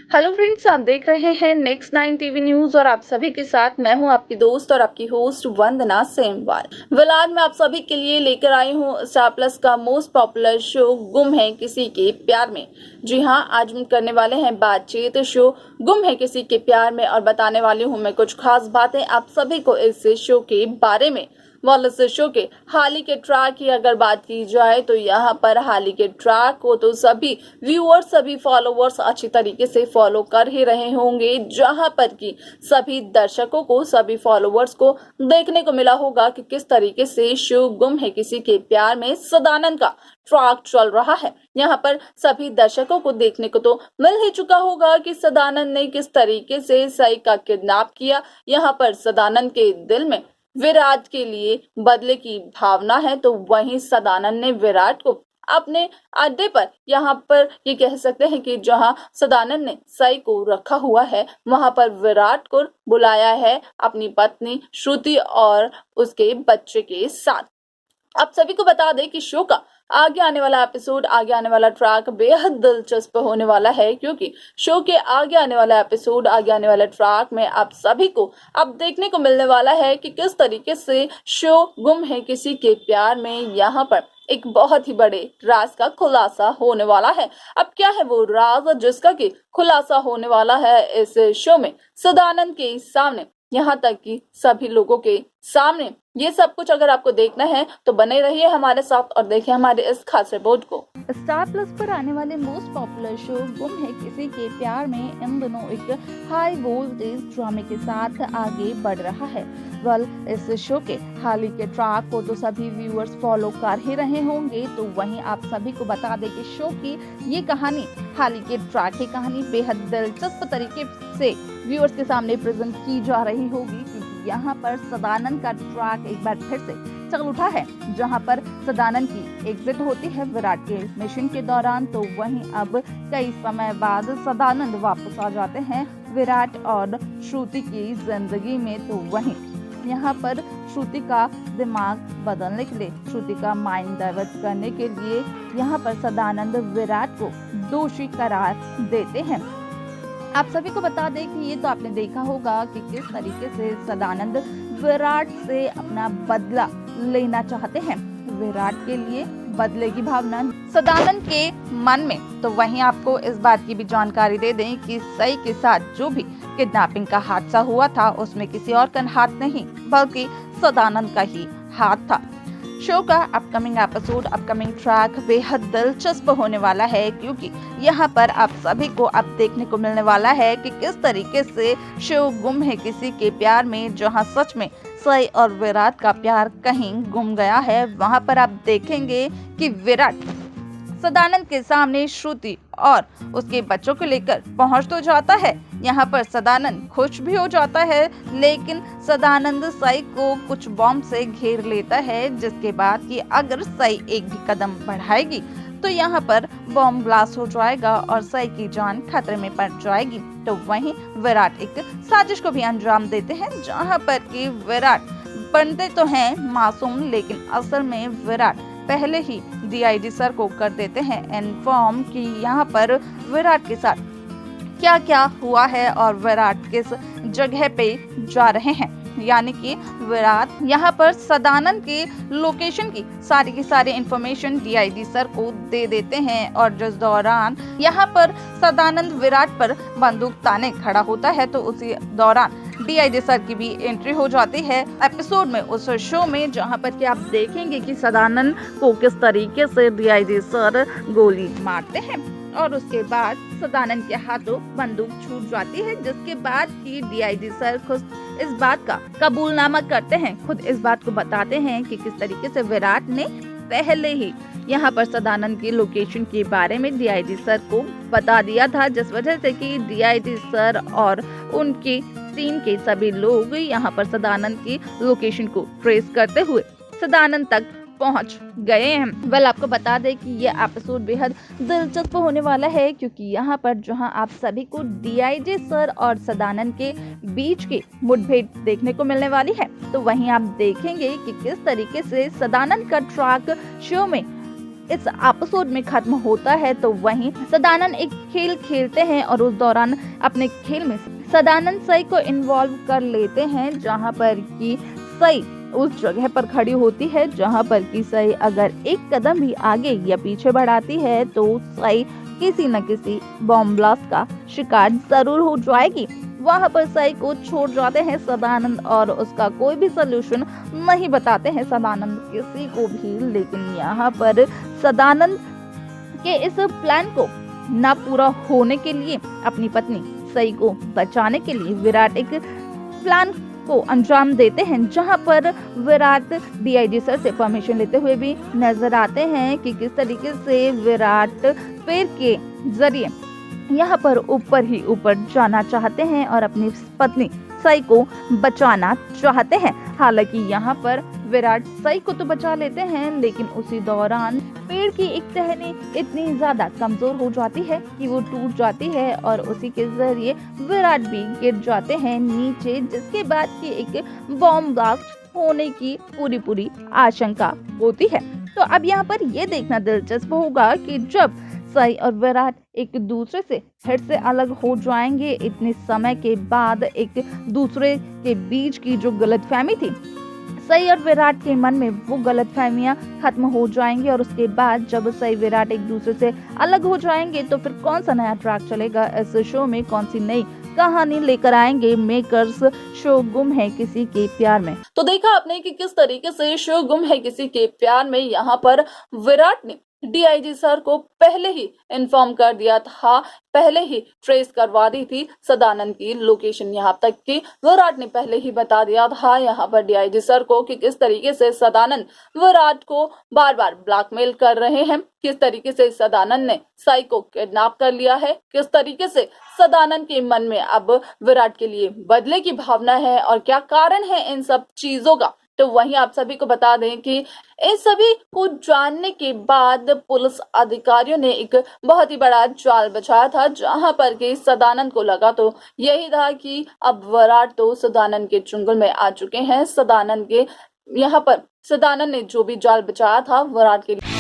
Hello friends, आप देख रहे हैं नेक्स्ट 9 टीवी न्यूज और आप सभी के साथ मैं हूं आपकी दोस्त और आपकी होस्ट वंदना सेमवाल। आज मैं आप सभी के लिए लेकर आई हूं स्टार प्लस का मोस्ट पॉपुलर शो गुम है किसी के प्यार में। जी हां, आज हम करने वाले हैं बातचीत शो गुम है किसी के प्यार में और बताने वाली हूं मैं कुछ खास बातें आप सभी को इस शो के बारे में। इस शो के हाल ही के ट्रैक की अगर बात की जाए तो यहाँ पर हाल ही के ट्रैक को तो सभी व्यूअर्स सभी फॉलोवर्स अच्छी तरीके से फॉलो कर ही रहे होंगे, जहां पर कि सभी दर्शकों को सभी फॉलोवर्स को देखने को मिला होगा कि किस तरीके से शो गुम है किसी के प्यार में सदानंद का ट्रैक चल रहा है। यहाँ पर सभी दर्शकों को देखने को तो मिल ही चुका होगा कि सदानंद ने किस तरीके से साई का किडनैप किया। यहाँ पर सदानंद के दिल में विराट के लिए बदले की भावना है, तो वहीं सदानंद ने विराट को अपने अड्डे पर यहाँ पर ये कह सकते हैं कि जहाँ सदानंद ने साई को रखा हुआ है वहां पर विराट को बुलाया है अपनी पत्नी श्रुति और उसके बच्चे के साथ। आप सभी को बता दें कि शो का आगे आने वाला एपिसोड आगे आने वाला ट्रैक बेहद दिलचस्प होने वाला है, क्योंकि शो के आगे आने वाला एपिसोड आगे आने वाला ट्रैक में आप सभी को अब देखने को मिलने वाला है कि किस तरीके से शो गुम है किसी के प्यार में यहाँ पर एक बहुत ही बड़े राज का खुलासा होने वाला है। अब क्या है वो राज जिसका कि खुलासा होने वाला है इस शो में सदानंद के सामने, यहाँ तक कि सभी लोगों के सामने। ये सब कुछ अगर आपको देखना है तो बने रहिए हमारे साथ और देखिए हमारे इस खास रिपोर्ट को। स्टार प्लस पर आने वाले मोस्ट पॉपुलर शो गुम है किसी के प्यार में इन दिनों एक हाई वोल्टेज ड्रामे के साथ आगे बढ़ रहा है। इस शो के हाल ही के ट्रैक को तो सभी व्यूअर्स फॉलो कर ही रहे होंगे, तो वहीं आप सभी को बता दें कि शो की ये कहानी हाल ही के ट्रैक की कहानी बेहद दिलचस्प तरीके से व्यूअर्स के सामने प्रेजेंट की जा रही होगी, क्योंकि यहाँ पर सदानंद का ट्रैक एक बार फिर से चल उठा है, जहां पर सदानंद की एग्जिट होती है विराट के मिशन के दौरान। तो वहीं अब कई समय बाद सदानंद वापस आ जाते हैं विराट और श्रुति की जिंदगी में। तो वहीं यहाँ पर श्रुति का दिमाग बदलने के लिए, श्रुति का माइंड डाइवर्ट करने के लिए यहाँ पर सदानंद विराट को दोषी करार देते हैं। आप सभी को बता दें कि ये तो आपने देखा होगा कि किस तरीके से सदानंद विराट से अपना बदला लेना चाहते हैं। विराट के लिए बदले की भावना सदानंद के मन में। तो वहीं आपको इस बात की भी जानकारी दे दें कि साई के साथ जो भी किडनैपिंग का हादसा हुआ था उसमें किसी और का हाथ नहीं बल्कि सदानंद का ही हाथ था। शो का अपकमिंग एपिसोड अपकमिंग ट्रैक बेहद दिलचस्प होने वाला है, क्योंकि यहाँ पर आप सभी को अब देखने को मिलने वाला है कि किस तरीके से शो गुम है किसी के प्यार में, जहाँ सच में साई और विराट का प्यार कहीं गुम गया है, वहाँ पर आप देखेंगे कि विराट सदानंद के सामने श्रुति और उसके बच्चों को लेकर पहुंच तो जाता है। यहाँ पर सदानंद खुश भी हो जाता है, लेकिन सदानंद साई को कुछ बॉम्ब से घेर लेता है, जिसके बाद कि अगर साई एक भी कदम बढ़ाएगी तो यहाँ पर बॉम्ब ब्लास्ट हो जाएगा और साई की जान खतरे में पड़ जाएगी। तो वहीं विराट एक साजिश को भी अंजाम देते हैं, जहाँ पर कि विराट बनते तो हैं मासूम, लेकिन असल में विराट पहले ही डीआईजी सर को कर देते हैं इन्फॉर्म कि यहाँ पर विराट के साथ क्या क्या हुआ है और विराट किस जगह पे जा रहे हैं। यानी कि विराट यहाँ पर सदानंद के लोकेशन की सारी इंफॉर्मेशन डीआईजी सर को दे देते हैं, और जिस दौरान यहाँ पर सदानंद विराट पर बंदूक ताने खड़ा होता है, तो उसी दौरान डीआईजी सर की भी एंट्री हो जाती है एपिसोड में, उस शो में, जहां पर कि आप देखेंगे कि सदानंद को किस तरीके से डीआईजी सर गोली मारते हैं और उसके बाद सदानंद के हाथों बंदूक छूट जाती है, जिसके बाद की डीआईजी सर खुद इस बात का कबूलनामा करते हैं, खुद इस बात को बताते हैं कि किस तरीके से विराट ने पहले ही यहाँ पर सदानंद की लोकेशन के बारे में डीआईजी सर को बता दिया था, जिस वजह से कि डीआईजी सर और उनकी टीम के सभी लोग यहाँ पर सदानंद की लोकेशन को ट्रेस करते हुए सदानंद तक पहुंच गए हैं। आपको बता दें कि ये एपिसोड बेहद दिलचस्प होने वाला है, क्योंकि यहाँ पर जहां आप सभी को डीआईजी सर और सदानंद के बीच की मुठभेड़ देखने को मिलने वाली है, तो वहीं आप देखेंगे कि किस तरीके से सदानंद का ट्रैक शो में इस एपिसोड में खत्म होता है तो वहीं सदानंद एक खेल खेलते हैं और उस दौरान अपने खेल में सदानंद सई को इन्वॉल्व कर लेते हैं, जहां पर कि सई उस जगह पर खड़ी होती है जहां पर कि सई अगर एक कदम भी आगे या पीछे बढ़ाती है तो सई किसी न किसी बॉम्ब ब्लास्ट का शिकार जरूर हो जाएगी। वहां पर सई को छोड़ जाते हैं सदानंद और उसका कोई भी सोल्यूशन नहीं बताते हैं सदानंद किसी को भी। लेकिन यहाँ पर सदानंद के इस प्लान को ना पूरा होने के लिए अपनी पत्नी सई को बचाने के लिए विराट एक प्लान को अंजाम देते हैं, जहां पर विराट डीआईजी सर से परमिशन लेते हुए भी नजर आते हैं कि किस तरीके से विराट पैर के जरिए यहाँ पर ऊपर ही ऊपर जाना चाहते हैं और अपनी पत्नी सई को बचाना चाहते हैं। हालांकि यहाँ पर विराट सई को तो बचा लेते हैं, लेकिन उसी दौरान पेड़ की एक टहनी इतनी ज्यादा कमजोर हो जाती है कि वो टूट जाती है और उसी के जरिए विराट भी गिर जाते हैं नीचे, जिसके बाद की एक बॉम्ब ब्लास्ट होने की पूरी आशंका होती है। तो अब यहाँ पर ये देखना दिलचस्प होगा कि जब सई और विराट एक दूसरे से फिर से अलग हो जाएंगे, इतने समय के बाद एक दूसरे के बीच की जो गलतफहमी थी, सई और विराट के मन में वो गलतफहमियां खत्म हो जाएंगी और उसके बाद जब सई विराट एक दूसरे से अलग हो जाएंगे तो फिर कौन सा नया ट्रैक चलेगा इस शो में, कौन सी नई कहानी लेकर आएंगे मेकर्स शो गुम है किसी के प्यार में। तो देखा आपने कि किस तरीके से शो गुम है किसी के प्यार में यहाँ पर विराट ने डीआईजी सर को पहले ही इन्फॉर्म कर दिया था, पहले ही ट्रेस करवा दी थी सदानंद की लोकेशन। यहाँ तक कि विराट ने पहले ही बता दिया था यहाँ पर डीआईजी सर को कि किस तरीके से सदानंद विराट को बार बार ब्लैकमेल कर रहे हैं, किस तरीके से सदानंद ने साई को किडनैप कर लिया है, किस तरीके से सदानंद के मन में अब विराट के लिए बदले की भावना है और क्या कारण है इन सब चीजों का। तो वहीं आप सभी को बता दें कि इन सभी को जानने के बाद पुलिस अधिकारियों ने एक बहुत ही बड़ा जाल बिछाया था, जहां पर कि सदानंद को लगा तो यही था कि अब विराट तो सदानंद के चुंगल में आ चुके हैं। सदानंद के यहाँ पर सदानंद ने जो भी जाल बिछाया था विराट के लिए